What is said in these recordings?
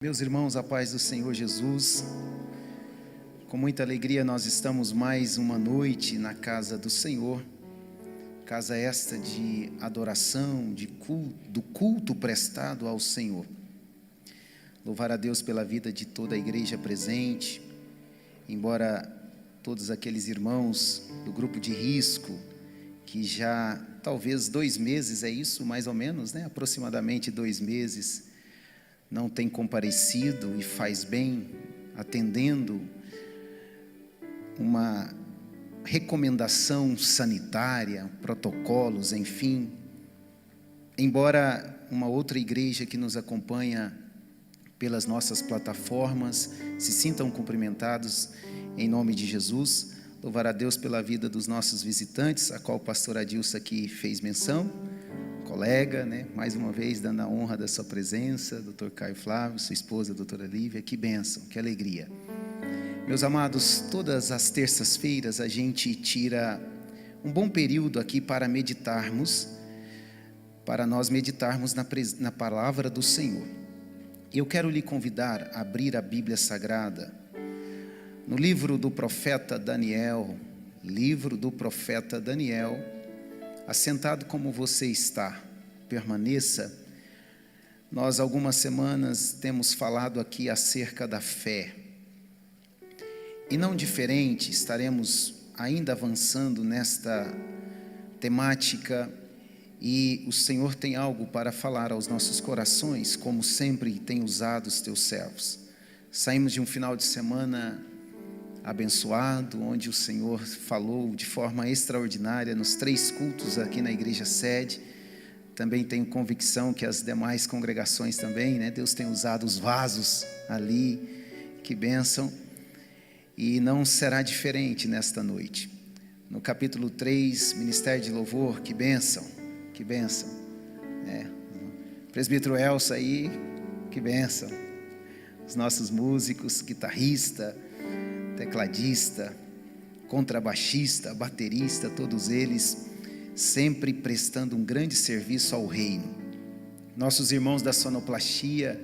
Meus irmãos, a paz do Senhor Jesus, com muita alegria nós estamos mais uma noite na casa do Senhor, casa esta de adoração, do culto prestado ao Senhor. Louvar a Deus pela vida de toda a igreja presente, embora todos aqueles irmãos do grupo de risco, que já talvez 2 meses, é isso mais ou menos, né? Aproximadamente 2 meses, não tem comparecido e faz bem, atendendo uma recomendação sanitária, protocolos, enfim. Embora uma outra igreja que nos acompanha pelas nossas plataformas se sintam cumprimentados em nome de Jesus, louvar a Deus pela vida dos nossos visitantes, a qual o pastor Adilson aqui fez menção, colega, né? Mais uma vez dando a honra da sua presença, Dr. Caio Flávio, sua esposa, doutora Lívia, que bênção, que alegria. Meus amados, todas as terças-feiras a gente tira um bom período aqui para nós meditarmos na palavra do Senhor. Eu quero lhe convidar a abrir a Bíblia Sagrada, no livro do profeta Daniel, assentado como você está, permaneça. Nós algumas semanas temos falado aqui acerca da fé, e não diferente, estaremos ainda avançando nesta temática, e o Senhor tem algo para falar aos nossos corações, como sempre tem usado os teus servos. Saímos de um final de semana abençoado, onde o Senhor falou de forma extraordinária nos 3 cultos aqui na igreja sede. Também tenho convicção que as demais congregações também, né? Deus tem usado os vasos ali, que bênção, e não será diferente nesta noite. No capítulo 3, Ministério de Louvor, que bênção, presbítero Elsa aí, que bênção, os nossos músicos, guitarrista, tecladista, contrabaixista, baterista, todos eles sempre prestando um grande serviço ao reino. Nossos irmãos da sonoplastia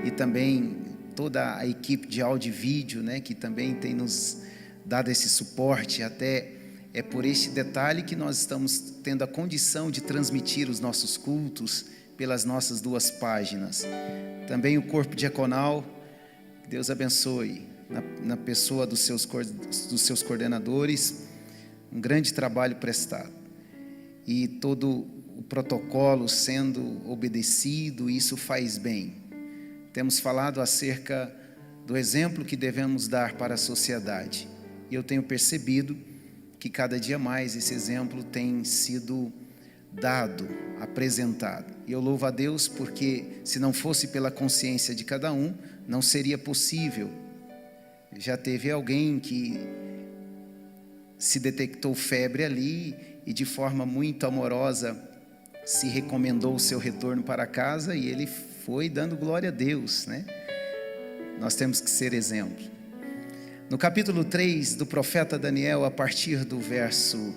e também toda a equipe de áudio e vídeo, né, que também tem nos dado esse suporte. Até é por este detalhe que nós estamos tendo a condição de transmitir os nossos cultos pelas nossas 2 páginas. Também o corpo diaconal, Deus abençoe, na pessoa dos seus coordenadores, um grande trabalho prestado, e todo o protocolo sendo obedecido, isso faz bem. Temos falado acerca do exemplo que devemos dar para a sociedade, e eu tenho percebido que cada dia mais esse exemplo tem sido dado, apresentado, e eu louvo a Deus porque se não fosse pela consciência de cada um, não seria possível. Já teve alguém que se detectou febre ali e de forma muito amorosa se recomendou o seu retorno para casa, e ele foi dando glória a Deus, né? Nós temos que ser exemplo. No capítulo 3 do profeta Daniel, a partir do verso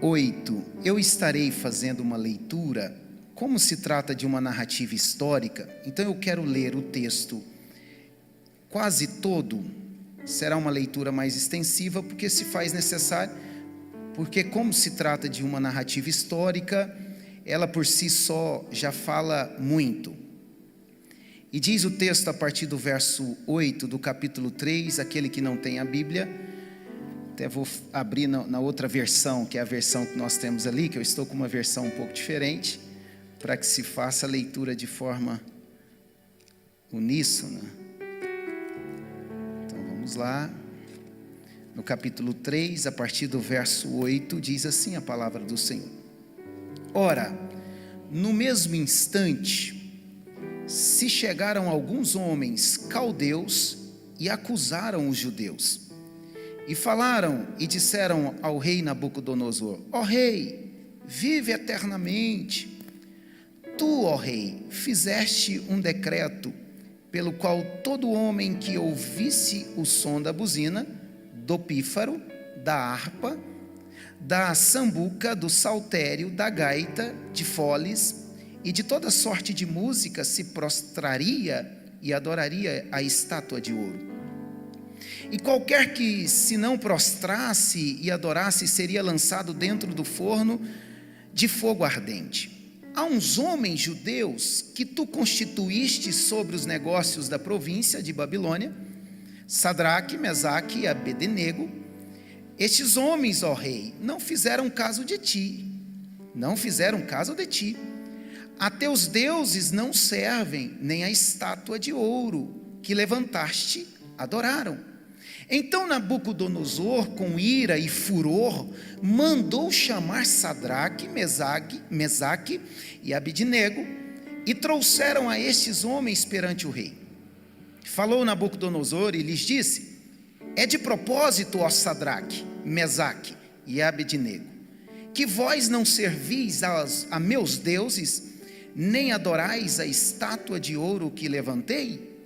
8, eu estarei fazendo uma leitura, como se trata de uma narrativa histórica, então eu quero ler o texto quase todo. Será uma leitura mais extensiva, porque se faz necessário, porque como se trata de uma narrativa histórica, ela por si só já fala muito. E diz o texto a partir do verso 8 do capítulo 3, aquele que não tem a Bíblia, até vou abrir na outra versão, que é a versão que nós temos ali, que eu estou com uma versão um pouco diferente, para que se faça a leitura de forma uníssona. Vamos lá, no capítulo 3, a partir do verso 8, diz assim a palavra do Senhor. Ora, no mesmo instante, se chegaram alguns homens caldeus e acusaram os judeus, e falaram e disseram ao rei Nabucodonosor: ó rei, vive eternamente. Tu, ó rei, fizeste um decreto pelo qual todo homem que ouvisse o som da buzina, do pífaro, da harpa, da sambuca, do saltério, da gaita, de foles e de toda sorte de música se prostraria e adoraria a estátua de ouro. E qualquer que se não prostrasse e adorasse seria lançado dentro do forno de fogo ardente. Há uns homens judeus que tu constituíste sobre os negócios da província de Babilônia, Sadraque, Mesaque e Abednego. Estes homens, ó rei, não fizeram caso de ti, A teus deuses não servem, nem a estátua de ouro que levantaste adoraram. Então Nabucodonosor, com ira e furor, mandou chamar Sadraque, Mesaque e Abednego, e trouxeram a estes homens perante o rei. Falou Nabucodonosor e lhes disse: é de propósito, ó Sadraque, Mesaque e Abednego, que vós não servis a meus deuses, nem adorais a estátua de ouro que levantei?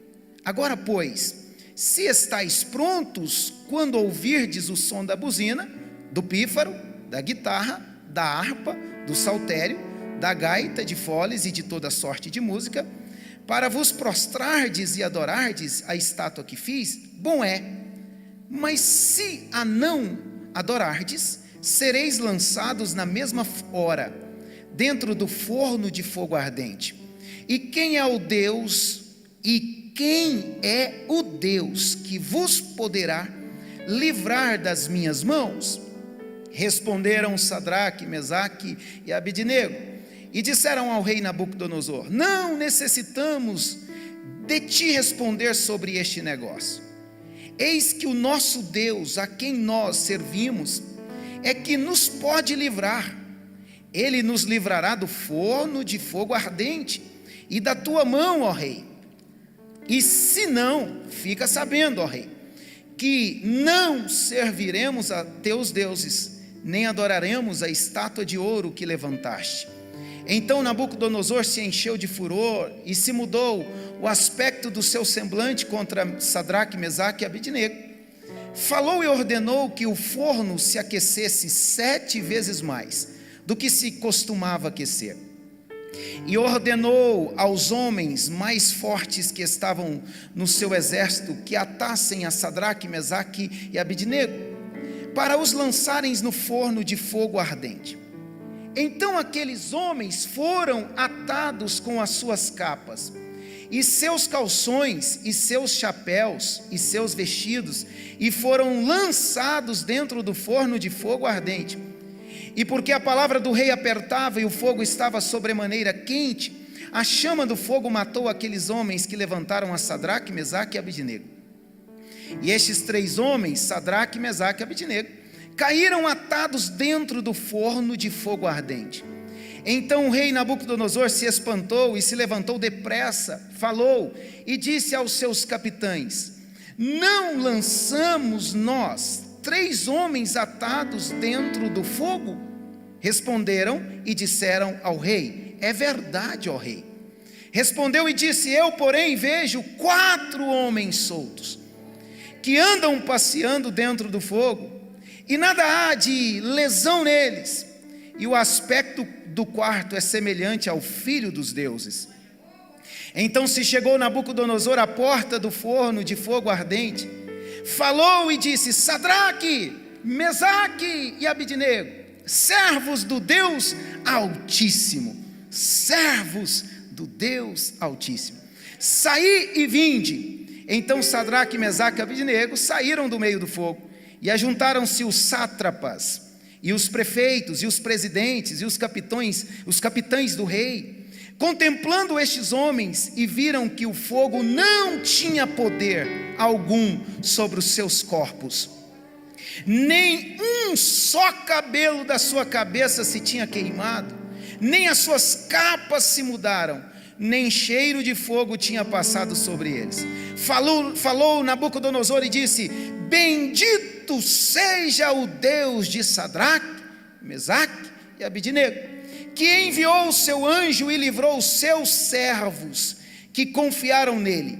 Agora, pois, se estáis prontos, quando ouvirdes o som da buzina, do pífaro, da guitarra, da harpa, do saltério, da gaita de foles e de toda sorte de música, para vos prostrardes e adorardes a estátua que fiz, bom é. Mas se a não adorardes, sereis lançados na mesma hora, dentro do forno de fogo ardente. E quem é o Deus que vos poderá livrar das minhas mãos? Responderam Sadraque, Mesaque e Abednego, e disseram ao rei Nabucodonosor: não necessitamos de te responder sobre este negócio. Eis que o nosso Deus, a quem nós servimos, é que nos pode livrar. Ele nos livrará do forno de fogo ardente e da tua mão, ó rei. E se não, fica sabendo, ó rei, que não serviremos a teus deuses, nem adoraremos a estátua de ouro que levantaste. Então Nabucodonosor se encheu de furor e se mudou o aspecto do seu semblante contra Sadraque, Mesaque e Abednego. Falou e ordenou que o forno se aquecesse 7 vezes mais do que se costumava aquecer. E ordenou aos homens mais fortes que estavam no seu exército que atassem a Sadraque, Mesaque e Abednego, para os lançarem no forno de fogo ardente. Então aqueles homens foram atados com as suas capas, e seus calções, e seus chapéus, e seus vestidos, e foram lançados dentro do forno de fogo ardente. E porque a palavra do rei apertava e o fogo estava sobremaneira quente, a chama do fogo matou aqueles homens que levantaram a Sadraque, Mesaque e Abednego. E estes 3 homens, Sadraque, Mesaque e Abednego, caíram atados dentro do forno de fogo ardente. Então o rei Nabucodonosor se espantou e se levantou depressa, falou e disse aos seus capitães: não lançamos nós 3 homens atados dentro do fogo? Responderam e disseram ao rei: é verdade, ó rei. Respondeu e disse: eu, porém, vejo 4 homens soltos, que andam passeando dentro do fogo, e nada há de lesão neles, e o aspecto do quarto é semelhante ao filho dos deuses. Então se chegou Nabucodonosor à porta do forno de fogo ardente, falou e disse: Sadraque, Mesaque e Abednego, servos do Deus Altíssimo, saí e vinde. Então Sadraque, Mesaque e Abednego saíram do meio do fogo, e ajuntaram-se os sátrapas, e os prefeitos, e os presidentes, e os capitães do rei, contemplando estes homens, e viram que o fogo não tinha poder algum sobre os seus corpos, nem um só cabelo da sua cabeça se tinha queimado, nem as suas capas se mudaram, nem cheiro de fogo tinha passado sobre eles. Falou Nabucodonosor e disse: bendito seja o Deus de Sadraque, Mesaque e Abednego, que enviou o seu anjo e livrou os seus servos que confiaram nele,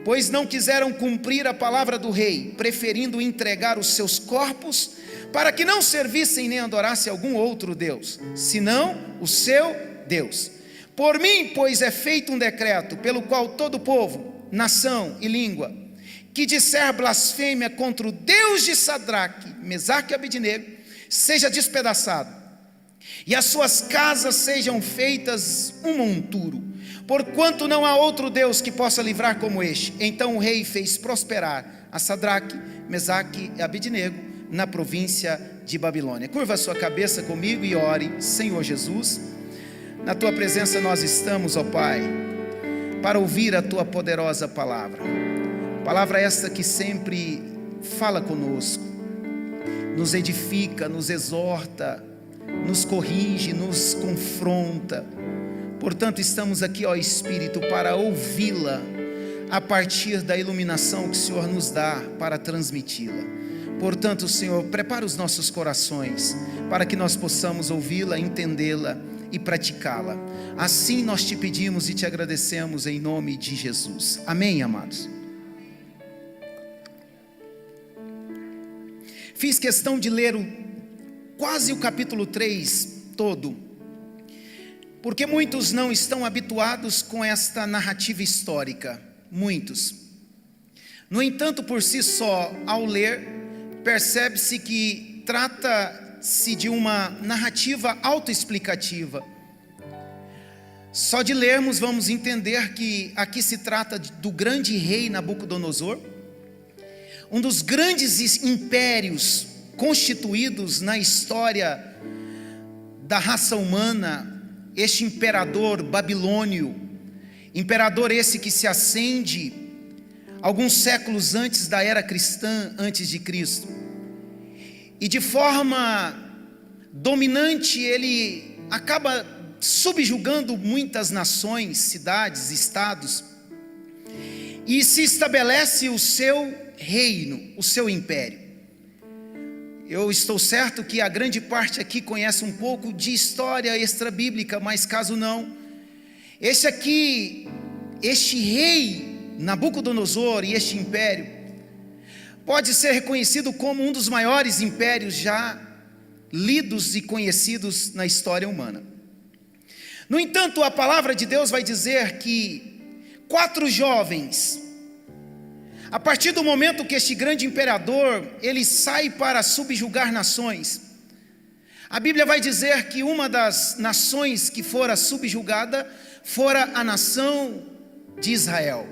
pois não quiseram cumprir a palavra do rei, preferindo entregar os seus corpos, para que não servissem nem adorassem algum outro Deus, senão o seu Deus. Por mim, pois, é feito um decreto, pelo qual todo povo, nação e língua, que disser blasfêmia contra o Deus de Sadraque, Mesaque e Abednego, seja despedaçado, e as suas casas sejam feitas um monturo, porquanto não há outro Deus que possa livrar como este. Então o rei fez prosperar a Sadraque, Mesaque e Abednego na província de Babilônia. Curva a sua cabeça comigo e ore. Senhor Jesus, na tua presença nós estamos, ó Pai, para ouvir a tua poderosa palavra. Palavra esta que sempre fala conosco, nos edifica, nos exorta, nos corrige, nos confronta. Portanto, estamos aqui, ó Espírito, para ouvi-la a partir da iluminação que o Senhor nos dá para transmiti-la. Portanto, Senhor, prepara os nossos corações para que nós possamos ouvi-la, entendê-la e praticá-la. Assim nós te pedimos e te agradecemos em nome de Jesus. Amém, amados? Fiz questão de ler quase o capítulo 3 todo, porque muitos não estão habituados com esta narrativa histórica, muitos. No entanto, por si só, ao ler, percebe-se que trata-se de uma narrativa autoexplicativa. Só de lermos vamos entender que aqui se trata do grande rei Nabucodonosor, um dos grandes impérios constituídos na história da raça humana, este imperador babilônio, imperador esse que se acende alguns séculos antes da era cristã, antes de Cristo, e de forma dominante ele acaba subjugando muitas nações, cidades, estados, e se estabelece o seu reino, o seu império. Eu estou certo que a grande parte aqui conhece um pouco de história extra-bíblica, mas caso não, este rei Nabucodonosor e este império pode ser reconhecido como um dos maiores impérios já lidos e conhecidos na história humana. No entanto, a palavra de Deus vai dizer que 4 jovens, a partir do momento que este grande imperador, ele sai para subjugar nações, a Bíblia vai dizer que uma das nações que fora subjugada fora a nação de Israel,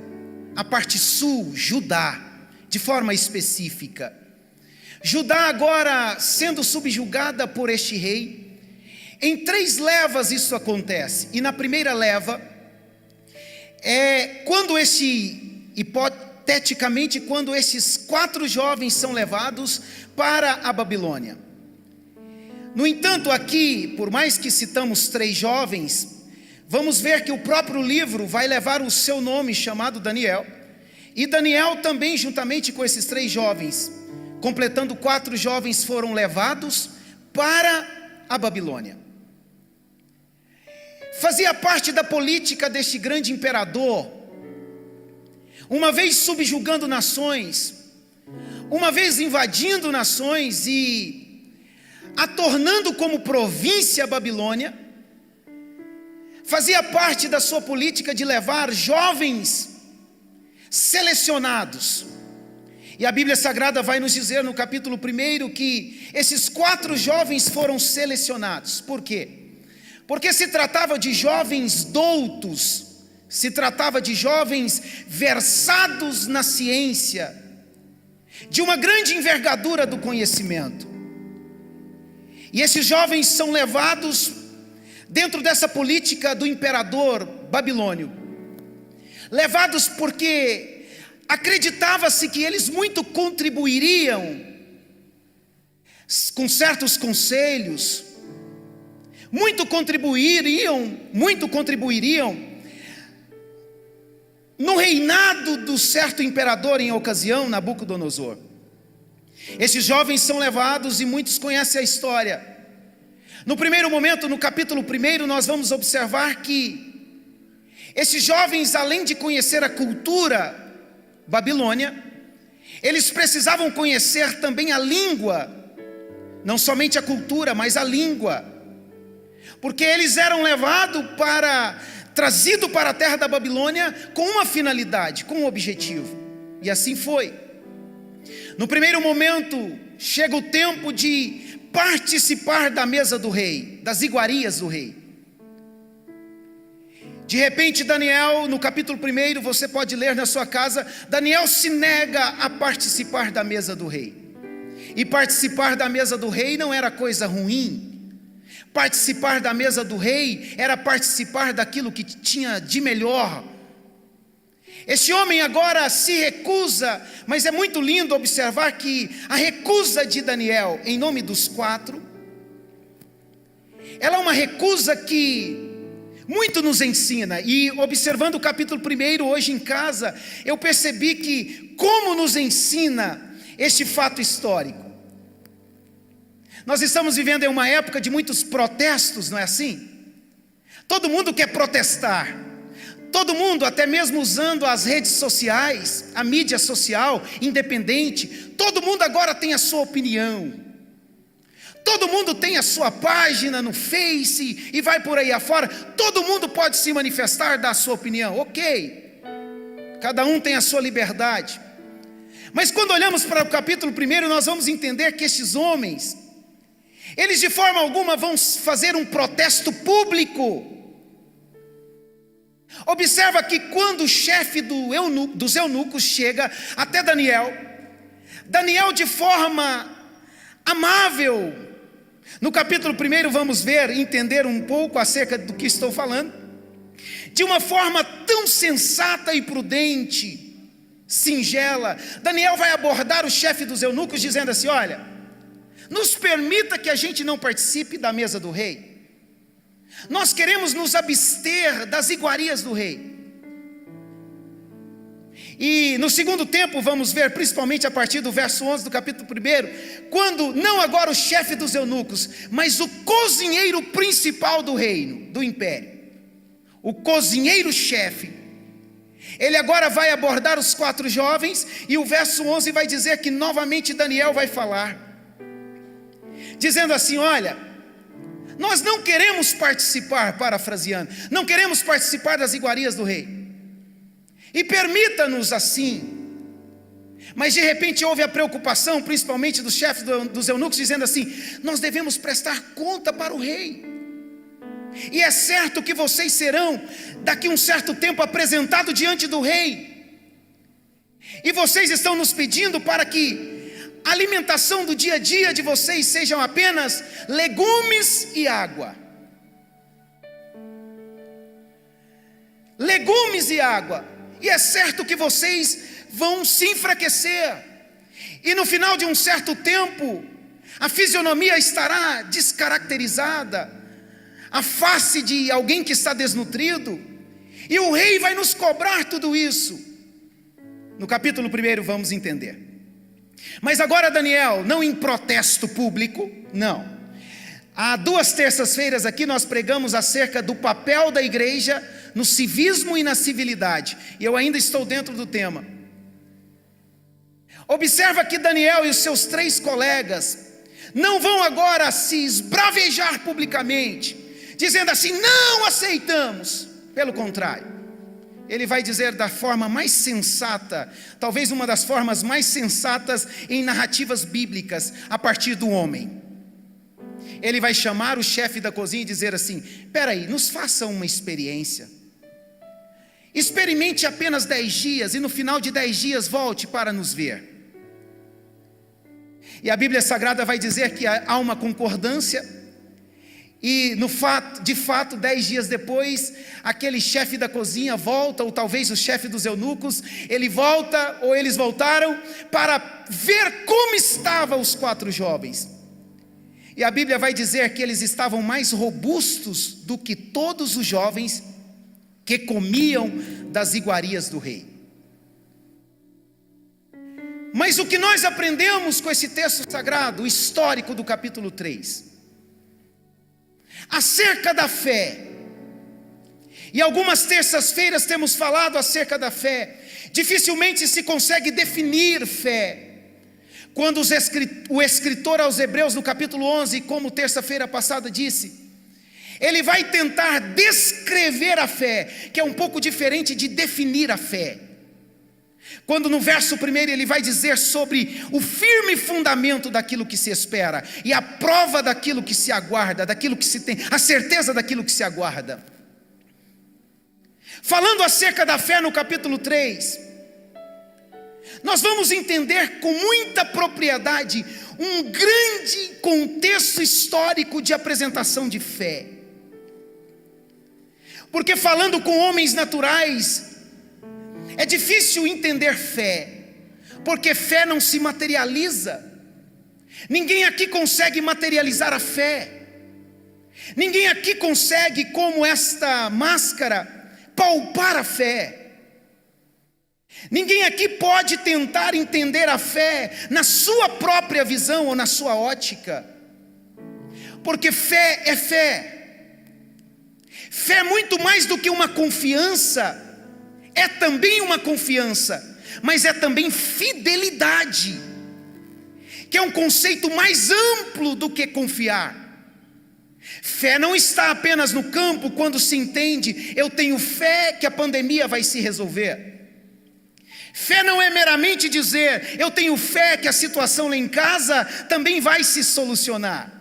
a parte sul, Judá, de forma específica. Judá agora sendo subjugada por este rei, em 3 levas isso acontece, e na primeira leva, quando hipoteticamente, quando esses 4 jovens são levados para a Babilônia. No entanto, aqui, por mais que citamos 3 jovens, vamos ver que o próprio livro vai levar o seu nome, chamado Daniel, e Daniel também, juntamente com esses 3 jovens, completando 4 jovens, foram levados para a Babilônia. Fazia parte da política deste grande imperador, uma vez subjugando nações, uma vez invadindo nações e a tornando como província a Babilônia, fazia parte da sua política de levar jovens selecionados. E a Bíblia Sagrada vai nos dizer no capítulo 1 que esses 4 jovens foram selecionados. Por quê? Porque se tratava de jovens doutos, se tratava de jovens versados na ciência, de uma grande envergadura do conhecimento. E esses jovens são levados dentro dessa política do imperador babilônio, levados porque acreditava-se que eles muito contribuiriam com certos conselhos, muito contribuiriam no reinado do certo imperador em ocasião, Nabucodonosor. Esses jovens são levados e muitos conhecem a história. No primeiro momento, no capítulo 1, nós vamos observar que esses jovens, além de conhecer a cultura babilônia, eles precisavam conhecer também a língua, não somente a cultura, mas a língua, porque eles eram levados para trazido para a terra da Babilônia com uma finalidade, com um objetivo. E assim foi. No primeiro momento, chega o tempo de participar da mesa do rei, das iguarias do rei. De repente, Daniel, no capítulo 1, você pode ler na sua casa, Daniel se nega a participar da mesa do rei. E participar da mesa do rei não era coisa ruim. Participar da mesa do rei era participar daquilo que tinha de melhor. Este homem agora se recusa, mas é muito lindo observar que a recusa de Daniel, em nome dos 4, ela é uma recusa que muito nos ensina. E observando o capítulo 1 hoje em casa, eu percebi que como nos ensina este fato histórico. Nós estamos vivendo em uma época de muitos protestos, não é assim? Todo mundo quer protestar. Todo mundo, até mesmo usando as redes sociais, a mídia social independente, todo mundo agora tem a sua opinião. Todo mundo tem a sua página no Face e vai por aí afora. Todo mundo pode se manifestar, dar a sua opinião, ok. Cada um tem a sua liberdade. Mas quando olhamos para o capítulo 1, nós vamos entender que estes homens, eles de forma alguma vão fazer um protesto público. Observa que quando o chefe dos eunucos chega até Daniel, Daniel de forma amável, no capítulo 1 vamos ver, entender um pouco acerca do que estou falando, de uma forma tão sensata e prudente, singela, Daniel vai abordar o chefe dos eunucos dizendo assim: olha, nos permita que a gente não participe da mesa do rei. Nós queremos nos abster das iguarias do rei. E no segundo tempo vamos ver, principalmente a partir do verso 11 do capítulo 1, quando não agora o chefe dos eunucos, mas o cozinheiro principal do reino, do império, o cozinheiro-chefe, ele agora vai abordar os 4 jovens, e o verso 11 vai dizer que novamente Daniel vai falar, dizendo assim: olha, nós não queremos participar, parafraseando, não queremos participar das iguarias do rei, e permita-nos assim. Mas de repente houve a preocupação, principalmente dos chefes dos eunucos, dizendo assim: nós devemos prestar conta para o rei, e é certo que vocês serão daqui um certo tempo apresentados diante do rei, e vocês estão nos pedindo para que a alimentação do dia a dia de vocês sejam apenas legumes e água. Legumes e água. E é certo que vocês vão se enfraquecer. E no final de um certo tempo, a fisionomia estará descaracterizada, a face de alguém que está desnutrido. E o rei vai nos cobrar tudo isso. No capítulo 1 vamos entender. Mas agora Daniel, não em protesto público, não. Há 2 terças-feiras aqui nós pregamos acerca do papel da igreja no civismo e na civilidade, e eu ainda estou dentro do tema. Observa que Daniel e os seus 3 colegas não vão agora se esbravejar publicamente, dizendo assim: não aceitamos. Pelo contrário, ele vai dizer da forma mais sensata, talvez uma das formas mais sensatas em narrativas bíblicas, a partir do homem. Ele vai chamar o chefe da cozinha e dizer assim: espera aí, nos faça uma experiência. Experimente apenas 10 dias e no final de 10 dias volte para nos ver. E a Bíblia Sagrada vai dizer que há uma concordância. E de fato 10 dias depois, aquele chefe da cozinha volta, ou talvez o chefe dos eunucos, ele volta, ou eles voltaram, para ver como estavam os 4 jovens. E a Bíblia vai dizer que eles estavam mais robustos do que todos os jovens que comiam das iguarias do rei. Mas o que nós aprendemos com esse texto sagrado, o histórico do capítulo 3, acerca da fé, e algumas terças-feiras temos falado acerca da fé. Dificilmente se consegue definir fé. Quando o escritor aos Hebreus no capítulo 11, como terça-feira passada disse, ele vai tentar descrever a fé, que é um pouco diferente de definir a fé. Quando no verso 1 ele vai dizer sobre o firme fundamento daquilo que se espera, e a prova daquilo que se aguarda, daquilo que se tem, a certeza daquilo que se aguarda. Falando acerca da fé no capítulo 3, nós vamos entender com muita propriedade um grande contexto histórico de apresentação de fé. Porque falando com homens naturais, é difícil entender fé, porque fé não se materializa. Ninguém aqui consegue materializar a fé. Ninguém aqui consegue, como esta máscara, palpar a fé. Ninguém aqui pode tentar entender a fé na sua própria visão ou na sua ótica, porque fé é fé. Fé é muito mais do que uma confiança. É também uma confiança, mas é também fidelidade, que é um conceito mais amplo do que confiar. Fé não está apenas no campo quando se entende, eu tenho fé que a pandemia vai se resolver. Fé não é meramente dizer, eu tenho fé que a situação lá em casa também vai se solucionar.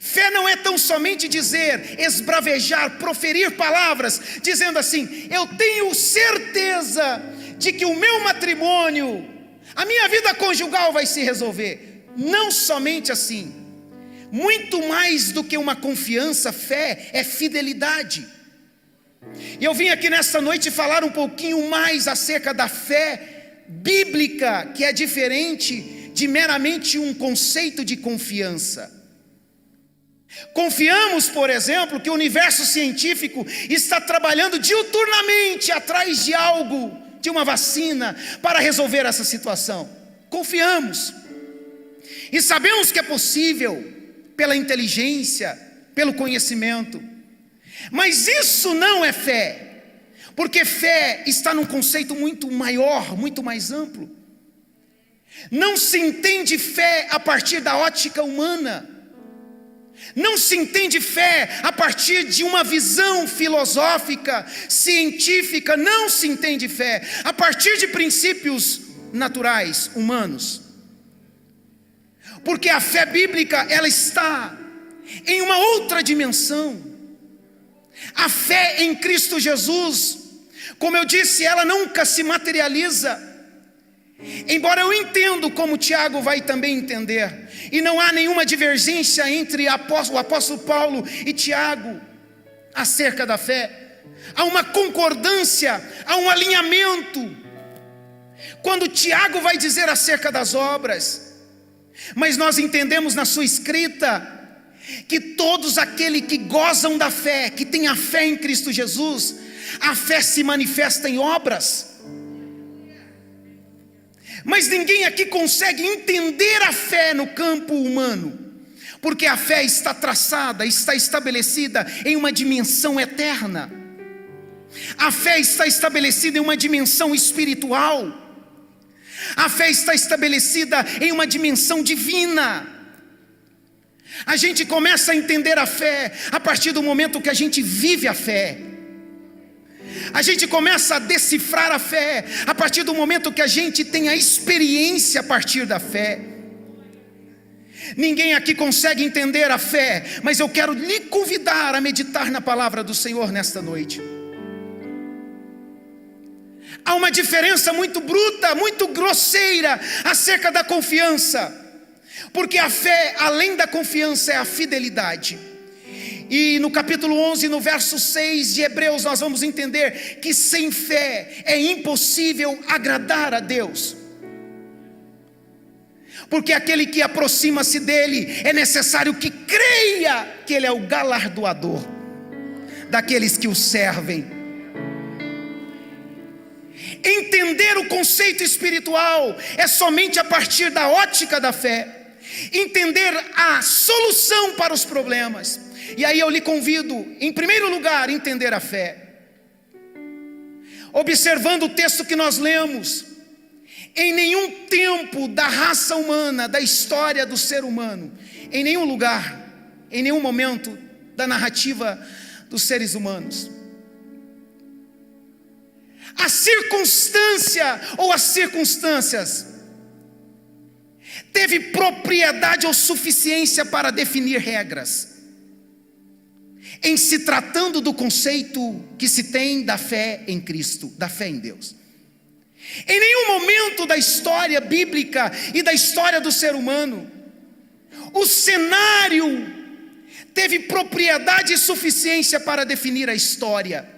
Fé não é tão somente dizer, esbravejar, proferir palavras, dizendo assim, eu tenho certeza de que o meu matrimônio, a minha vida conjugal vai se resolver. Não somente assim. Muito mais do que uma confiança, fé é fidelidade. E eu vim aqui nesta noite falar um pouquinho mais acerca da fé bíblica, que é diferente de meramente um conceito de confiança. Confiamos, por exemplo, que o universo científico está trabalhando diuturnamente atrás de algo, de uma vacina, para resolver essa situação. Confiamos. E sabemos que é possível, pela inteligência, pelo conhecimento. Mas isso não é fé, porque fé está num conceito muito maior, muito mais amplo. Não se entende fé a partir da ótica humana. Não se entende fé a partir de uma visão filosófica, científica. Não se entende fé a partir de princípios naturais, humanos. Porque a fé bíblica, ela está em uma outra dimensão. A fé em Cristo Jesus, como eu disse, ela nunca se materializa. Embora eu entendo como Tiago vai também entender, e não há nenhuma divergência entre o apóstolo Paulo e Tiago acerca da fé. Há uma concordância, há um alinhamento. Quando Tiago vai dizer acerca das obras, mas nós entendemos na sua escrita que todos aqueles que gozam da fé, que têm a fé em Cristo Jesus, a fé se manifesta em obras. Mas ninguém aqui consegue entender a fé no campo humano, porque a fé está traçada, está estabelecida em uma dimensão eterna. A fé está estabelecida em uma dimensão espiritual. A fé está estabelecida em uma dimensão divina. A gente começa a entender a fé a partir do momento que a gente vive a fé. A gente começa a decifrar a fé a partir do momento que a gente tem a experiência a partir da fé. Ninguém aqui consegue entender a fé, mas eu quero lhe convidar a meditar na palavra do Senhor nesta noite. Há uma diferença muito bruta, muito grosseira acerca da confiança, porque a fé, além da confiança, é a fidelidade. E no capítulo 11, no verso 6 de Hebreus, nós vamos entender que sem fé é impossível agradar a Deus. Porque aquele que aproxima-se dele, é necessário que creia que ele é o galardoador daqueles que o servem. Entender o conceito espiritual é somente a partir da ótica da fé. Entender a solução para os problemas. E aí eu lhe convido, em primeiro lugar, a entender a fé. Observando o texto que nós lemos, em nenhum tempo da raça humana, da história do ser humano, em nenhum lugar, em nenhum momento, da narrativa dos seres humanos. A circunstância ou as circunstâncias teve propriedade ou suficiência para definir regras, em se tratando do conceito que se tem da fé em Cristo, da fé em Deus. Em nenhum momento da história bíblica e da história do ser humano, o cenário teve propriedade e suficiência para definir a história.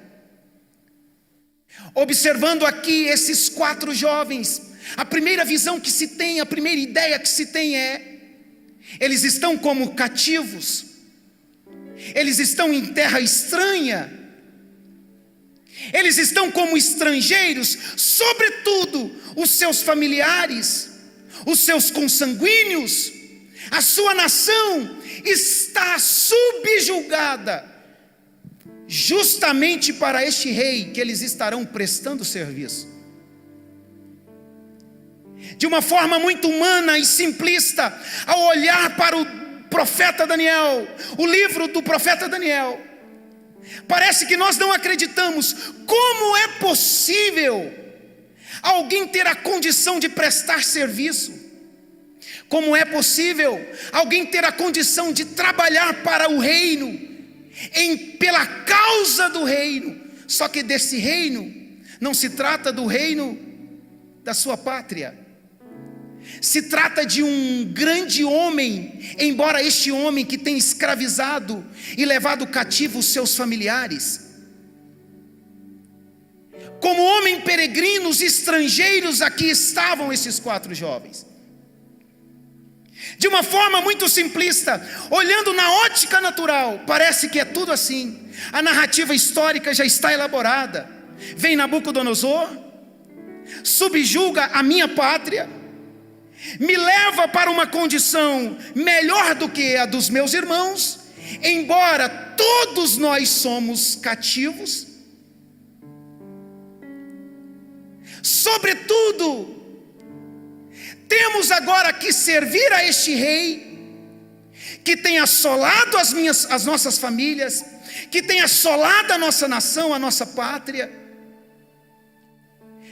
Observando aqui esses 4 jovens, a primeira visão que se tem, a primeira ideia que se tem é: eles estão como cativos, eles estão em terra estranha, eles estão como estrangeiros, sobretudo os seus familiares, os seus consanguíneos, a sua nação está subjugada, justamente para este rei que eles estarão prestando serviço. De uma forma muito humana e simplista, ao olhar para o profeta Daniel, o livro do profeta Daniel, parece que nós não acreditamos. Como é possível alguém ter a condição de prestar serviço? Como é possível alguém ter a condição de trabalhar para o reino, pela causa do reino? Só que desse reino não se trata do reino da sua pátria, se trata de um grande homem, embora este homem que tem escravizado e levado cativo os seus familiares. Como homem peregrinos, estrangeiros, aqui estavam esses 4 jovens. De uma forma muito simplista, olhando na ótica natural, parece que é tudo assim. A narrativa histórica já está elaborada. Vem Nabucodonosor, subjuga a minha pátria, me leva para uma condição melhor do que a dos meus irmãos, embora todos nós somos cativos. Sobretudo, temos agora que servir a este rei, que tem assolado as nossas famílias, que tem assolado a nossa nação, a nossa pátria.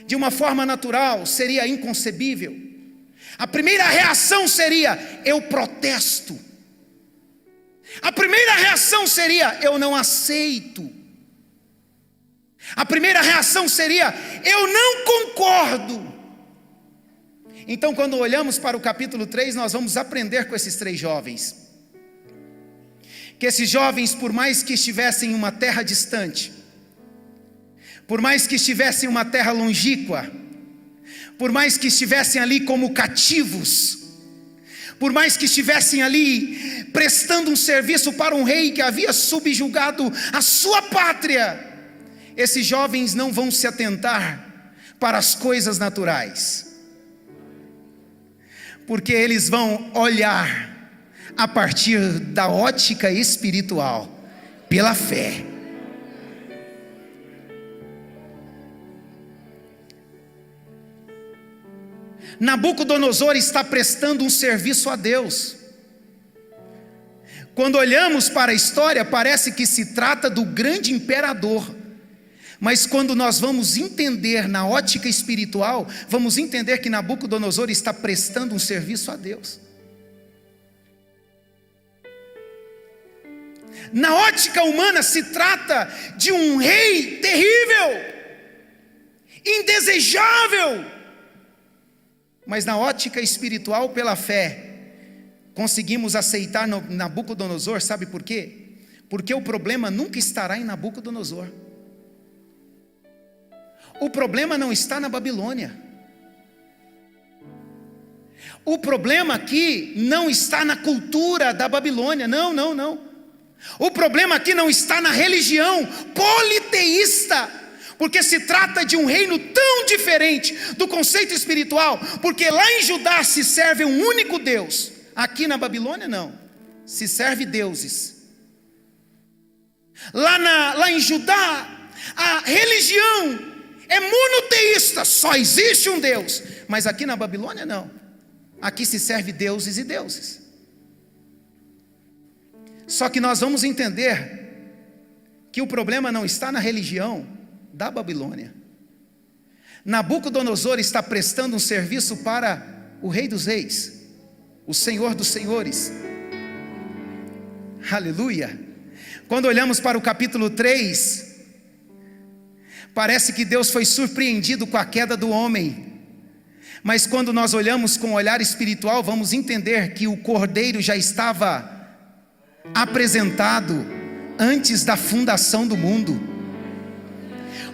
De uma forma natural, seria inconcebível. A primeira reação seria: eu protesto. A primeira reação seria: eu não aceito. A primeira reação seria: eu não concordo. Então, quando olhamos para o capítulo 3, nós vamos aprender com esses 3 jovens, que esses jovens, por mais que estivessem em uma terra distante, por mais que estivessem em uma terra longínqua, por mais que estivessem ali como cativos, por mais que estivessem ali prestando um serviço para um rei que havia subjugado a sua pátria, esses jovens não vão se atentar para as coisas naturais, porque eles vão olhar a partir da ótica espiritual, pela fé. Nabucodonosor está prestando um serviço a Deus. Quando olhamos para a história, parece que se trata do grande imperador, mas quando nós vamos entender na ótica espiritual, vamos entender que Nabucodonosor está prestando um serviço a Deus. Na ótica humana se trata de um rei terrível, indesejável, mas na ótica espiritual, pela fé, conseguimos aceitar Nabucodonosor. Sabe por quê? Porque o problema nunca estará em Nabucodonosor. O problema não está na Babilônia. O problema aqui não está na cultura da Babilônia. Não. O problema aqui não está na religião politeísta, porque se trata de um reino tão diferente do conceito espiritual, porque lá em Judá se serve um único Deus, aqui na Babilônia não, se serve deuses. Lá em Judá, a religião é monoteísta, só existe um Deus, mas aqui na Babilônia não, aqui se serve deuses e deuses. Só que nós vamos entender que o problema não está na religião da Babilônia. Nabucodonosor está prestando um serviço para o Rei dos Reis, o Senhor dos Senhores. Aleluia! Quando olhamos para o capítulo 3, parece que Deus foi surpreendido com a queda do homem. Mas quando nós olhamos com o olhar espiritual, vamos entender que o Cordeiro já estava apresentado antes da fundação do mundo.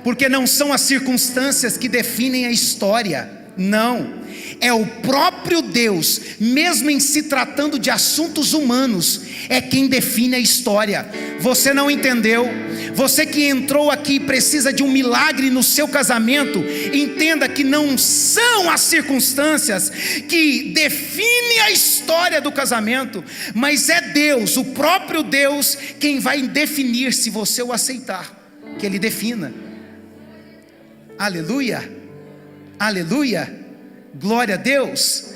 Porque não são as circunstâncias que definem a história, não. É o próprio Deus, mesmo em se tratando de assuntos humanos, é quem define a história. Você não entendeu? Você que entrou aqui e precisa de um milagre no seu casamento, entenda que não são as circunstâncias que definem a história do casamento, mas é Deus, o próprio Deus, quem vai definir se você o aceitar, que Ele defina. Aleluia, aleluia. Glória a Deus.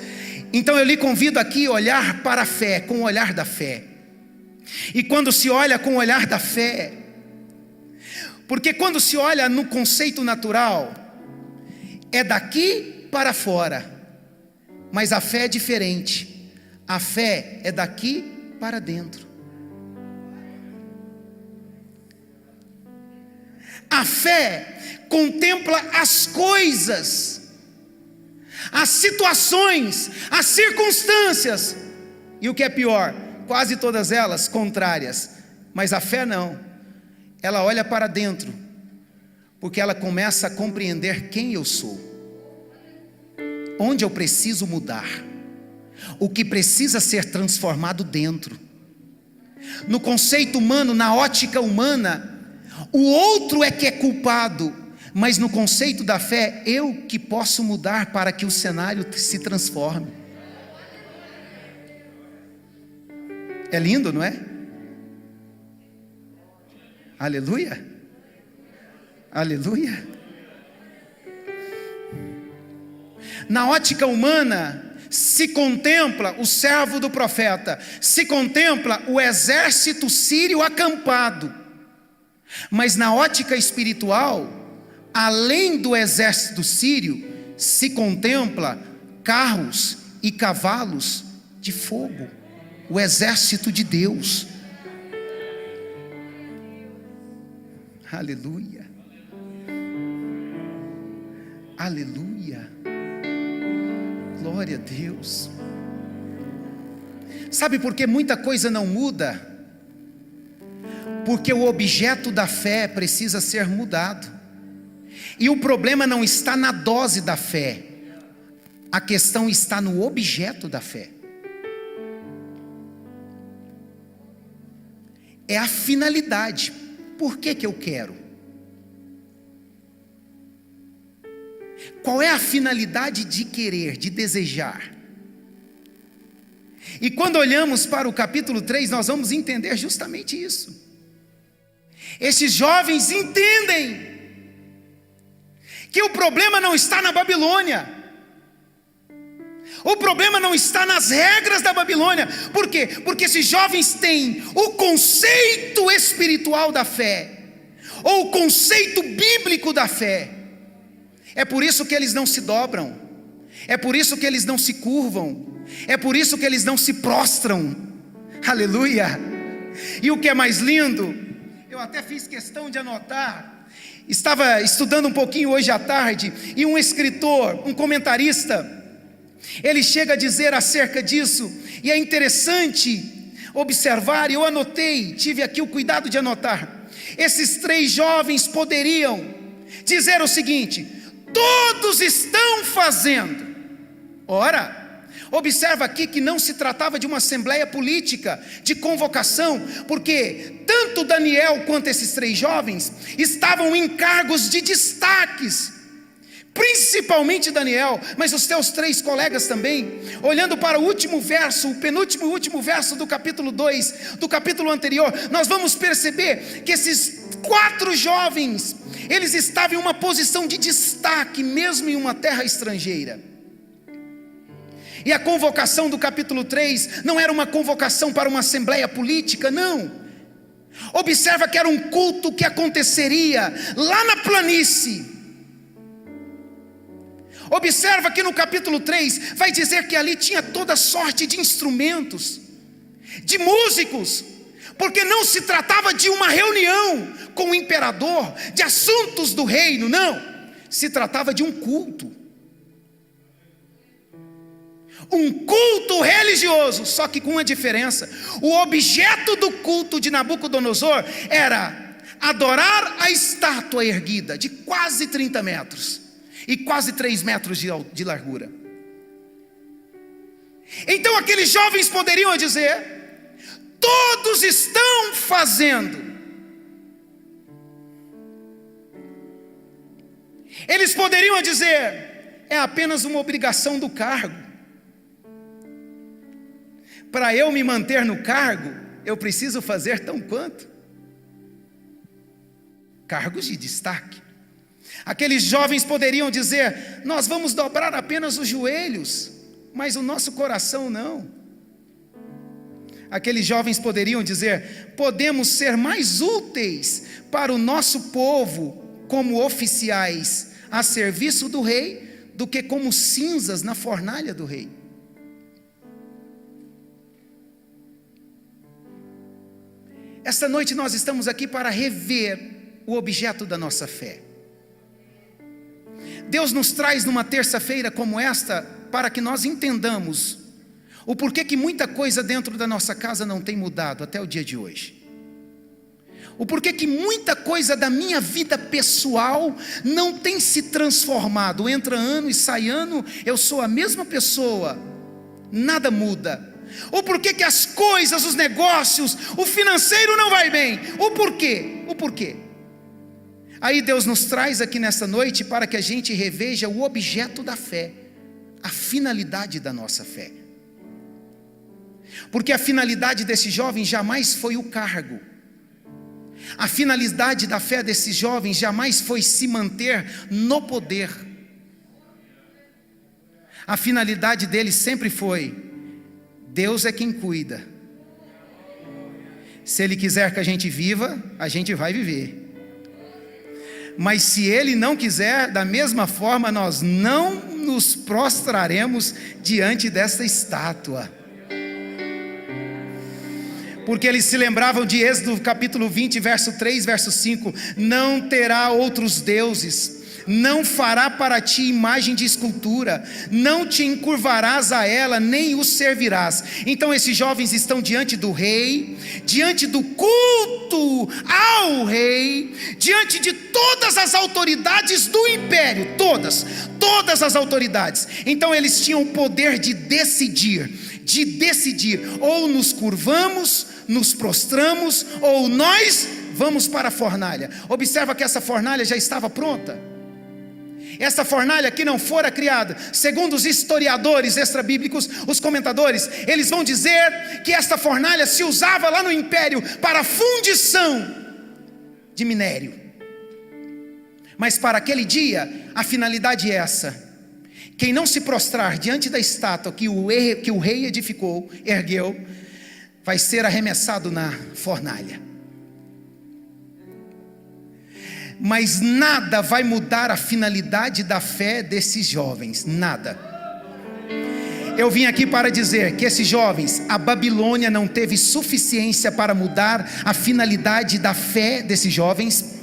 Então eu lhe convido aqui a olhar para a fé, com o olhar da fé. E quando se olha com o olhar da fé, porque quando se olha no conceito natural, é daqui para fora, mas a fé é diferente. A fé é daqui para dentro. A fé contempla as coisas, as situações, as circunstâncias, e o que é pior, quase todas elas contrárias. Mas a fé não, ela olha para dentro, porque ela começa a compreender quem eu sou, onde eu preciso mudar, o que precisa ser transformado dentro. No conceito humano, na ótica humana, o outro é que é culpado, mas no conceito da fé, eu que posso mudar para que o cenário se transforme. É lindo, não é? Aleluia, aleluia. Na ótica humana, se contempla o servo do profeta, se contempla o exército sírio acampado, mas na ótica espiritual, além do exército sírio, se contempla carros e cavalos de fogo, o exército de Deus. Aleluia, aleluia, glória a Deus. Sabe por que muita coisa não muda? Porque o objeto da fé precisa ser mudado. E o problema não está na dose da fé, a questão está no objeto da fé. É a finalidade. Por que eu quero? Qual é a finalidade de querer, de desejar? E quando olhamos para o capítulo 3, nós vamos entender justamente isso. Esses jovens entendem que o problema não está na Babilônia, o problema não está nas regras da Babilônia. Por quê? Porque esses jovens têm o conceito espiritual da fé, ou o conceito bíblico da fé. É por isso que eles não se dobram, é por isso que eles não se curvam, é por isso que eles não se prostram. Aleluia. E o que é mais lindo, eu até fiz questão de anotar. Estava estudando um pouquinho hoje à tarde, e um escritor, um comentarista, ele chega a dizer acerca disso, e é interessante observar, e eu anotei, tive aqui o cuidado de anotar. Esses 3 jovens poderiam dizer o seguinte: todos estão fazendo. Ora, observa aqui que não se tratava de uma assembleia política, de convocação, porque tanto Daniel quanto esses 3 jovens estavam em cargos de destaques, principalmente Daniel, mas os seus 3 colegas também. Olhando para o último verso, o penúltimo último verso do capítulo 2, do capítulo anterior, nós vamos perceber que esses 4 jovens, eles estavam em uma posição de destaque, mesmo em uma terra estrangeira. E a convocação do capítulo 3 não era uma convocação para uma assembleia política, não. Observa que era um culto que aconteceria lá na planície. Observa que no capítulo 3 vai dizer que ali tinha toda sorte de instrumentos, de músicos, porque não se tratava de uma reunião com o imperador, de assuntos do reino, não. Se tratava de um culto. Um culto religioso, só que com uma diferença. O objeto do culto de Nabucodonosor era adorar a estátua erguida, de quase 30 metros, e quase 3 metros de largura. Então aqueles jovens poderiam dizer: todos estão fazendo. Eles poderiam dizer: é apenas uma obrigação do cargo. Para eu me manter no cargo, eu preciso fazer tão quanto. Cargos de destaque. Aqueles jovens poderiam dizer: nós vamos dobrar apenas os joelhos, mas o nosso coração não. Aqueles jovens poderiam dizer: podemos ser mais úteis para o nosso povo como oficiais a serviço do rei, do que como cinzas na fornalha do rei. Esta noite nós estamos aqui para rever o objeto da nossa fé. Deus nos traz numa terça-feira como esta para que nós entendamos o porquê que muita coisa dentro da nossa casa não tem mudado até o dia de hoje. O porquê que muita coisa da minha vida pessoal não tem se transformado. Entra ano e sai ano, eu sou a mesma pessoa, nada muda. O porquê que as coisas, os negócios, o financeiro não vai bem. O porquê? O porquê? Aí Deus nos traz aqui nesta noite para que a gente reveja o objeto da fé, a finalidade da nossa fé. Porque a finalidade desse jovem jamais foi o cargo. A finalidade da fé desses jovens jamais foi se manter no poder. A finalidade deles sempre foi: Deus é quem cuida. Se Ele quiser que a gente viva, a gente vai viver. Mas se Ele não quiser, da mesma forma nós não nos prostraremos diante desta estátua. Porque eles se lembravam de Êxodo capítulo 20, verso 3, verso 5: não terá outros deuses, não fará para ti imagem de escultura, não te encurvarás a ela, nem o servirás. Então esses jovens estão diante do rei, diante do culto ao rei, diante de todas as autoridades do império, todas as autoridades. Então eles tinham o poder de decidir, ou nos curvamos, nos prostramos, ou nós vamos para a fornalha. Observa que essa fornalha já estava pronta. Essa fornalha que não fora criada, segundo os historiadores extrabíblicos, os comentadores, eles vão dizer que esta fornalha se usava lá no império para fundição de minério. Mas para aquele dia, a finalidade é essa: quem não se prostrar diante da estátua que o rei ergueu, vai ser arremessado na fornalha. Mas nada vai mudar a finalidade da fé desses jovens, nada. Eu vim aqui para dizer que esses jovens, a Babilônia não teve suficiência para mudar a finalidade da fé desses jovens.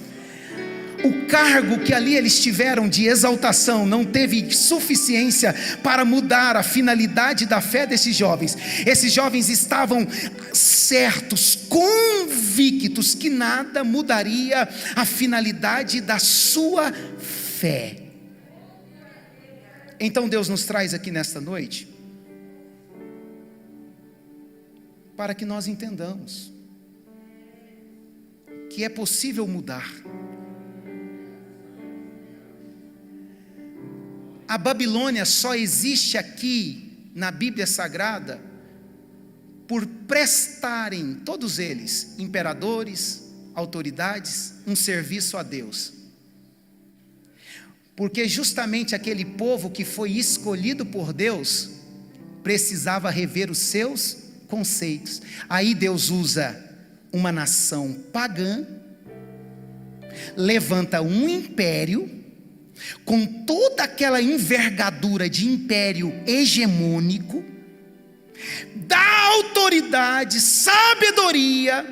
O cargo que ali eles tiveram de exaltação não teve suficiência para mudar a finalidade da fé desses jovens. Esses jovens estavam certos, convictos que nada mudaria a finalidade da sua fé. Então Deus nos traz aqui nesta noite para que nós entendamos que é possível mudar. A Babilônia só existe aqui na Bíblia Sagrada por prestarem, todos eles, imperadores, autoridades, um serviço a Deus. Porque justamente aquele povo que foi escolhido por Deus precisava rever os seus conceitos. Aí Deus usa uma nação pagã, levanta um império, com toda aquela envergadura de império hegemônico, dá autoridade, sabedoria,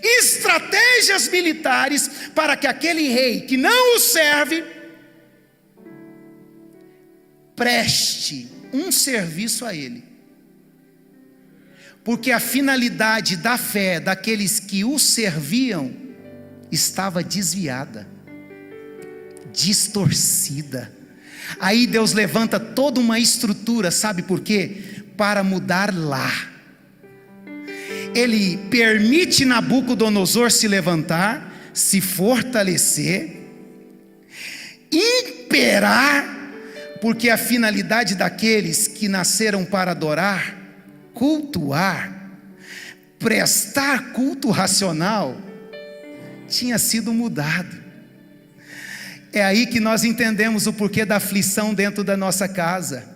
estratégias militares, para que aquele rei que não o serve, preste um serviço a ele. Porque a finalidade da fé daqueles que o serviam estava desviada, distorcida. Aí Deus levanta toda uma estrutura, sabe por quê? Para mudar lá. Ele permite Nabucodonosor se levantar, se fortalecer, imperar, porque a finalidade daqueles que nasceram para adorar, cultuar, prestar culto racional, tinha sido mudado. É aí que nós entendemos o porquê da aflição dentro da nossa casa.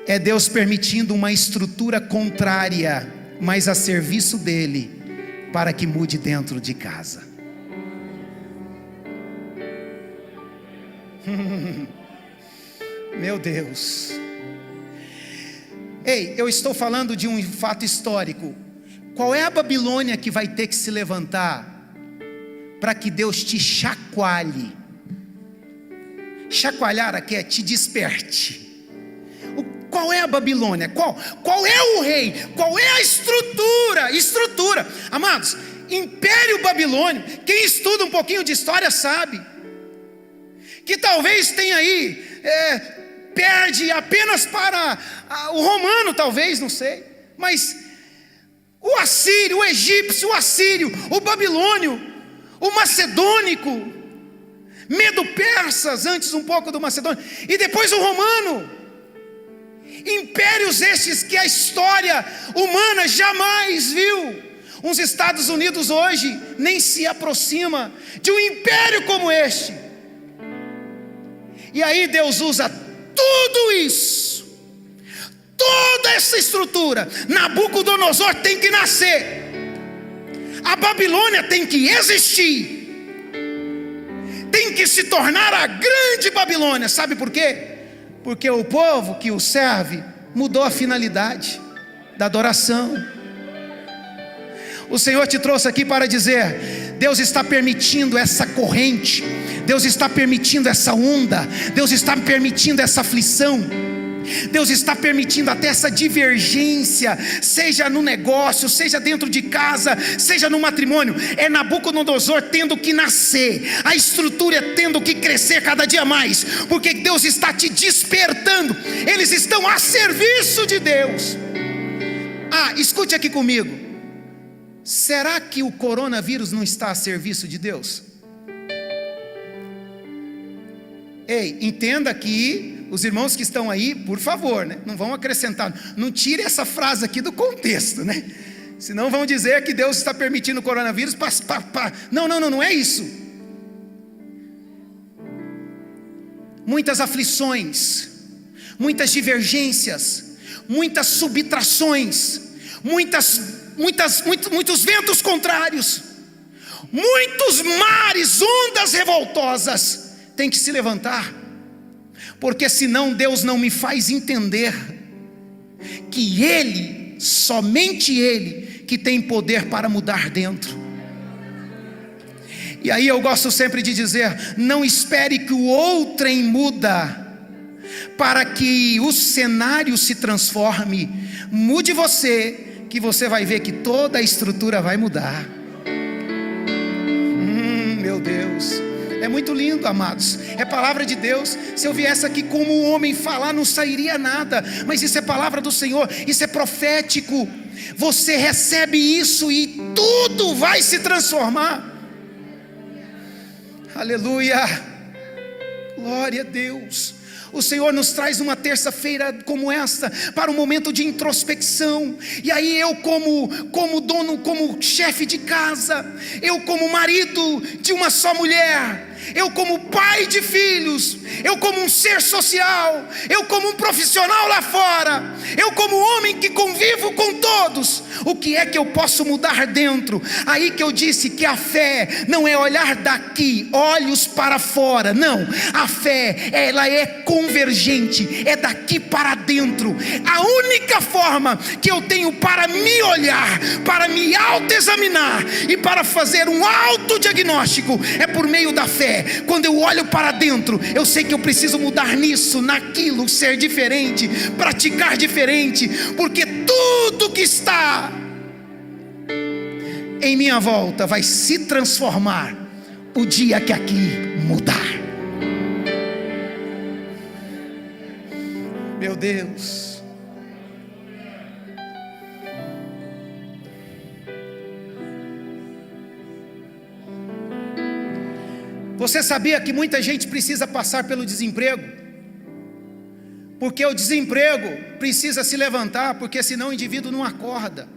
É Deus permitindo uma estrutura contrária, mas a serviço dele, para que mude dentro de casa. Meu Deus. Ei, eu estou falando de um fato histórico. Qual é a Babilônia que vai ter que se levantar para que Deus te chacoalhe? Chacoalhar aqui é te desperte. Qual é a Babilônia? Qual é o rei? Qual é a estrutura? Amados, Império Babilônio, quem estuda um pouquinho de história sabe que talvez tenha aí, perde apenas para o romano, talvez, não sei, mas o assírio, o egípcio, o assírio, o babilônio, o macedônico, medo-persas, antes um pouco do macedônio, e depois o romano. Impérios estes que a história humana jamais viu. Os Estados Unidos hoje nem se aproxima de um império como este. E aí Deus usa tudo isso, toda essa estrutura. Nabucodonosor tem que nascer, a Babilônia tem que existir, tem que se tornar a grande Babilônia. Sabe por quê? Porque o povo que o serve mudou a finalidade da adoração. O Senhor te trouxe aqui para dizer: Deus está permitindo essa corrente, Deus está permitindo essa onda, Deus está permitindo essa aflição, Deus está permitindo até essa divergência, seja no negócio, seja dentro de casa, seja no matrimônio. É Nabucodonosor tendo que nascer, a estrutura tendo que crescer cada dia mais, porque Deus está te despertando. Eles estão a serviço de Deus. Escute aqui comigo. Será que o coronavírus não está a serviço de Deus? Ei, entenda que os irmãos que estão aí, por favor, né, não vão acrescentar, não tire essa frase aqui do contexto, né? Senão vão dizer que Deus está permitindo o coronavírus. Não é isso. Muitas aflições, muitas divergências, muitas subtrações, muitos ventos contrários, muitos mares, ondas revoltosas tem que se levantar, porque senão Deus não me faz entender que Ele, somente Ele, que tem poder para mudar dentro. E aí eu gosto sempre de dizer: não espere que o outrem muda para que o cenário se transforme. Mude você, que você vai ver que toda a estrutura vai mudar. Meu Deus, é muito lindo, amados. É palavra de Deus. Se eu viesse aqui como um homem falar, não sairia nada. Mas isso é palavra do Senhor, isso é profético. Você recebe isso e tudo vai se transformar. Aleluia, glória a Deus. O Senhor nos traz uma terça-feira como esta para um momento de introspecção. E aí eu como dono, como chefe de casa, eu como marido de uma só mulher, eu como pai de filhos, eu como um ser social, eu como um profissional lá fora, eu como homem que convivo com todos, o que é que eu posso mudar dentro? Aí que eu disse que a fé não é olhar daqui, olhos para fora, não, a fé, ela é convergente, é daqui para dentro. A única forma que eu tenho para me olhar, para me autoexaminar e para fazer um autodiagnóstico é por meio da fé. Quando eu olho para dentro, eu sei que eu preciso mudar nisso, naquilo, ser diferente, praticar diferente, porque tudo que está em minha volta vai se transformar o dia que aqui mudar. Meu Deus, você sabia que muita gente precisa passar pelo desemprego? Porque o desemprego precisa se levantar, porque senão o indivíduo não acorda.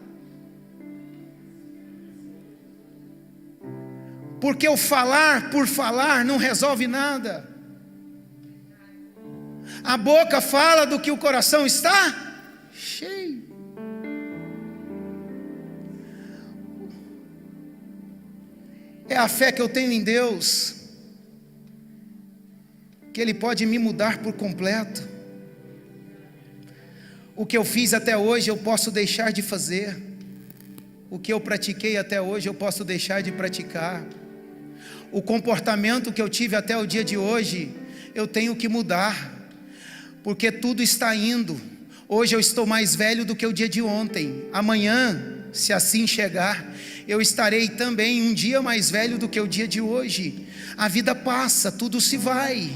Porque o falar por falar não resolve nada. A boca fala do que o coração está cheio. É a fé que eu tenho em Deus, que Ele pode me mudar por completo. O que eu fiz até hoje eu posso deixar de fazer. O que eu pratiquei até hoje eu posso deixar de praticar. O comportamento que eu tive até o dia de hoje eu tenho que mudar, porque tudo está indo. Hoje eu estou mais velho do que o dia de ontem. Amanhã, se assim chegar, eu estarei também um dia mais velho do que o dia de hoje. A vida passa, tudo se vai.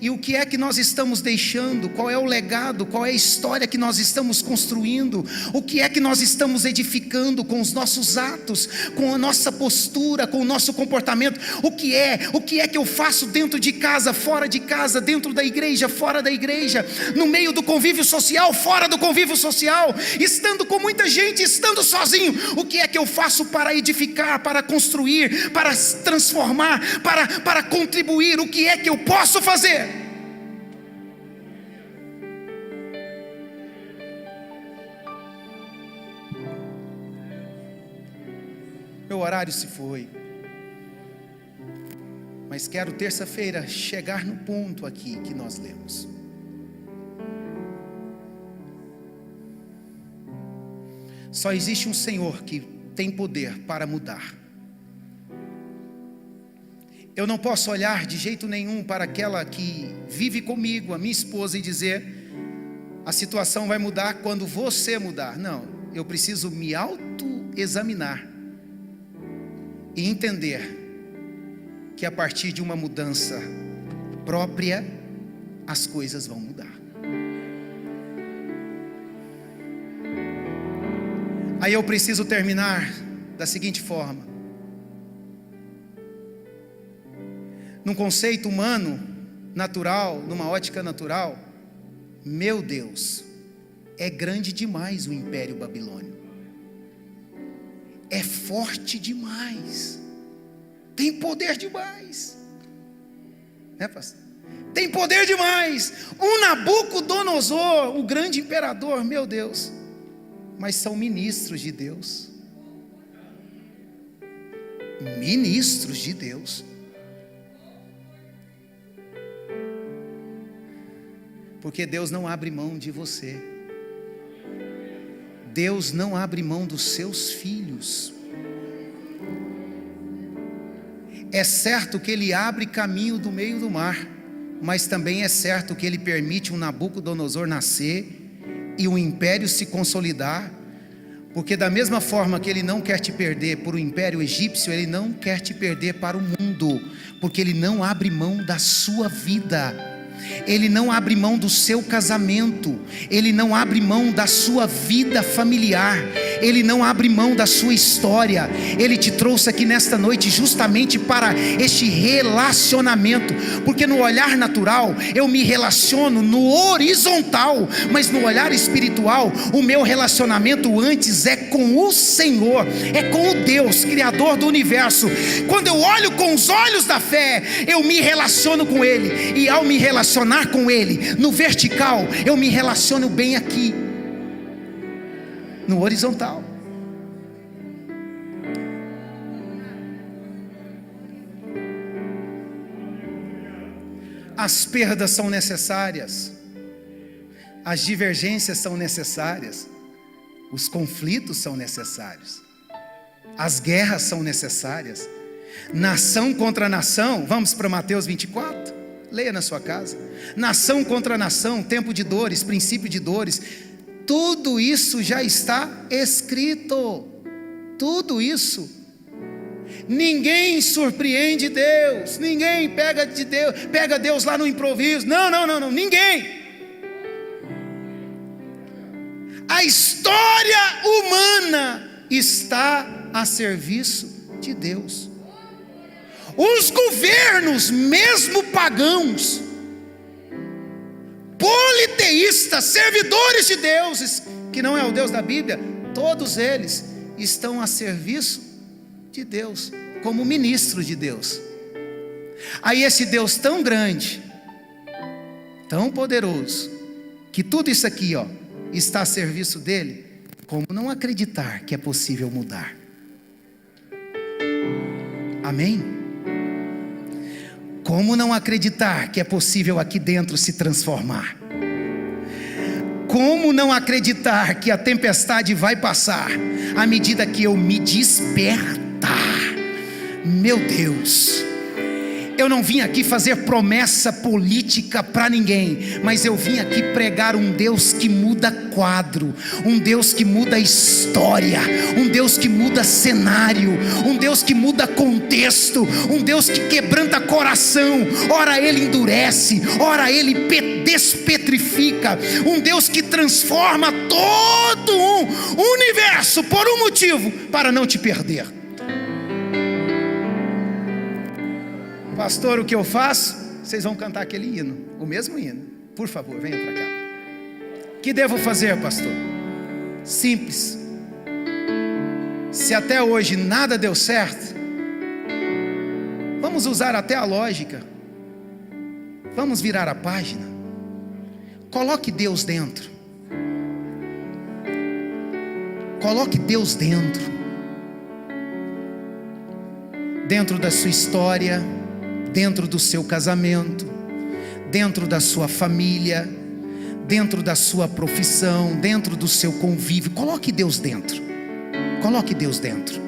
E o que é que nós estamos deixando? Qual é o legado? Qual é a história que nós estamos construindo? O que é que nós estamos edificando com os nossos atos, com a nossa postura, com o nosso comportamento? O que é que eu faço dentro de casa, fora de casa, dentro da igreja, fora da igreja, no meio do convívio social, fora do convívio social, estando com muita gente, estando sozinho? O que é que eu faço para edificar, para construir, para transformar, para contribuir? O que é que eu posso fazer? Meu horário se foi, mas quero terça-feira chegar no ponto aqui que nós lemos. Só existe um Senhor que tem poder para mudar. Eu não posso olhar de jeito nenhum para aquela que vive comigo, a minha esposa, e dizer: a situação vai mudar quando você mudar. Não, eu preciso me autoexaminar e entender que a partir de uma mudança própria, as coisas vão mudar. Aí eu preciso terminar da seguinte forma: num conceito humano, natural, numa ótica natural, meu Deus, é grande demais o Império Babilônio. É forte demais, tem poder demais, né, pastor? Tem poder demais. Um Nabucodonosor, o grande imperador, meu Deus, mas são ministros de Deus. Ministros de Deus. Porque Deus não abre mão de você. Deus não abre mão dos seus filhos. É certo que Ele abre caminho do meio do mar, mas também é certo que Ele permite um Nabucodonosor nascer e o império se consolidar, porque da mesma forma que Ele não quer te perder por o império egípcio, Ele não quer te perder para o mundo, porque Ele não abre mão da sua vida. Ele não abre mão do seu casamento, Ele não abre mão da sua vida familiar, Ele não abre mão da sua história. Ele te trouxe aqui nesta noite justamente para este relacionamento, porque no olhar natural eu me relaciono no horizontal, mas no olhar espiritual o meu relacionamento antes é com o Senhor, é com o Deus, Criador do universo. Quando eu olho com os olhos da fé, eu me relaciono com Ele, e ao me relacionar com Ele no vertical, eu me relaciono bem aqui no horizontal. As perdas são necessárias, as divergências são necessárias, os conflitos são necessários, as guerras são necessárias, nação contra nação. Vamos para Mateus 24, leia na sua casa. Nação contra nação, tempo de dores, princípio de dores, tudo isso já está escrito, tudo isso. Ninguém surpreende Deus, ninguém pega Deus lá no improviso, não, ninguém. A história humana está a serviço de Deus. Os governos, mesmo pagãos, politeístas, servidores de deuses, que não é o Deus da Bíblia, todos eles estão a serviço de Deus, como ministros de Deus. Aí esse Deus tão grande, tão poderoso, que tudo isso aqui está a serviço dele, como não acreditar que é possível mudar? Amém? Como não acreditar que é possível aqui dentro se transformar? Como não acreditar que a tempestade vai passar à medida que eu me despertar? Meu Deus, eu não vim aqui fazer promessa política para ninguém, mas eu vim aqui pregar um Deus que muda quadro, um Deus que muda história, um Deus que muda cenário, um Deus que muda contexto, um Deus que quebranta coração, ora Ele endurece, ora Ele despetrifica, um Deus que transforma todo um universo por um motivo, para não te perder. Pastor, o que eu faço? Vocês vão cantar aquele hino, o mesmo hino. Por favor, venha para cá. O que devo fazer, pastor? Simples. Se até hoje nada deu certo, vamos usar até a lógica. Vamos virar a página. Coloque Deus dentro. Coloque Deus dentro. Dentro da sua história, dentro do seu casamento, dentro da sua família, dentro da sua profissão, dentro do seu convívio. Coloque Deus dentro. Coloque Deus dentro.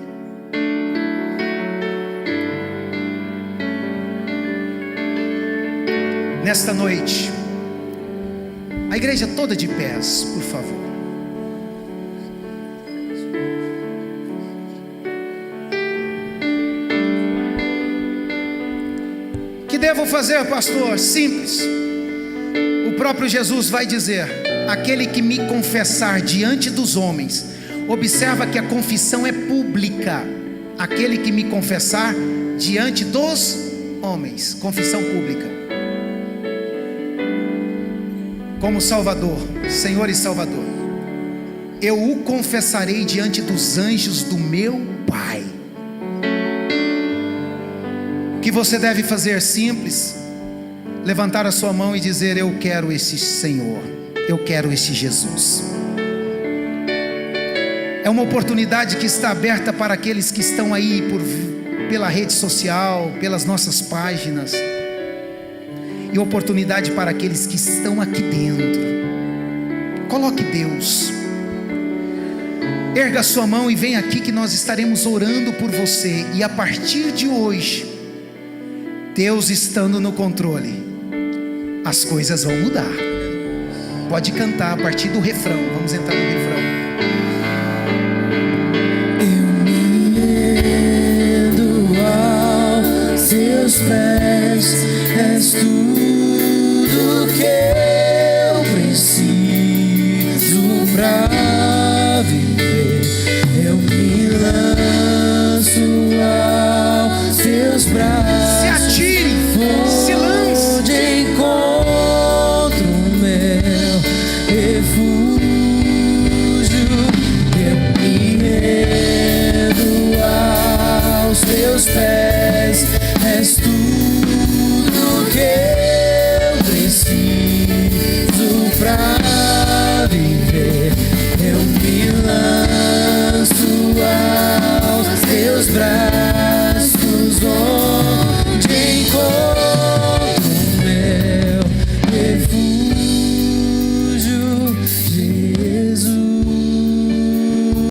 Nesta noite, a igreja toda de pés, por favor. O que devo fazer, pastor? Simples. O próprio Jesus vai dizer: aquele que me confessar diante dos homens, observa que a confissão é pública. Aquele que me confessar diante dos homens, confissão pública, como Salvador, Senhor e Salvador, eu o confessarei diante dos anjos do meu Pai. O que você deve fazer? Simples. Levantar a sua mão e dizer: eu quero esse Senhor, eu quero esse Jesus. É uma oportunidade que está aberta para aqueles que estão aí pela rede social, pelas nossas páginas, e oportunidade para aqueles que estão aqui dentro. Coloque Deus. Erga a sua mão e vem aqui que nós estaremos orando por você. E a partir de hoje, Deus estando no controle, as coisas vão mudar. Pode cantar a partir do refrão. Vamos entrar no refrão. Eu me rendo aos seus pés, és tu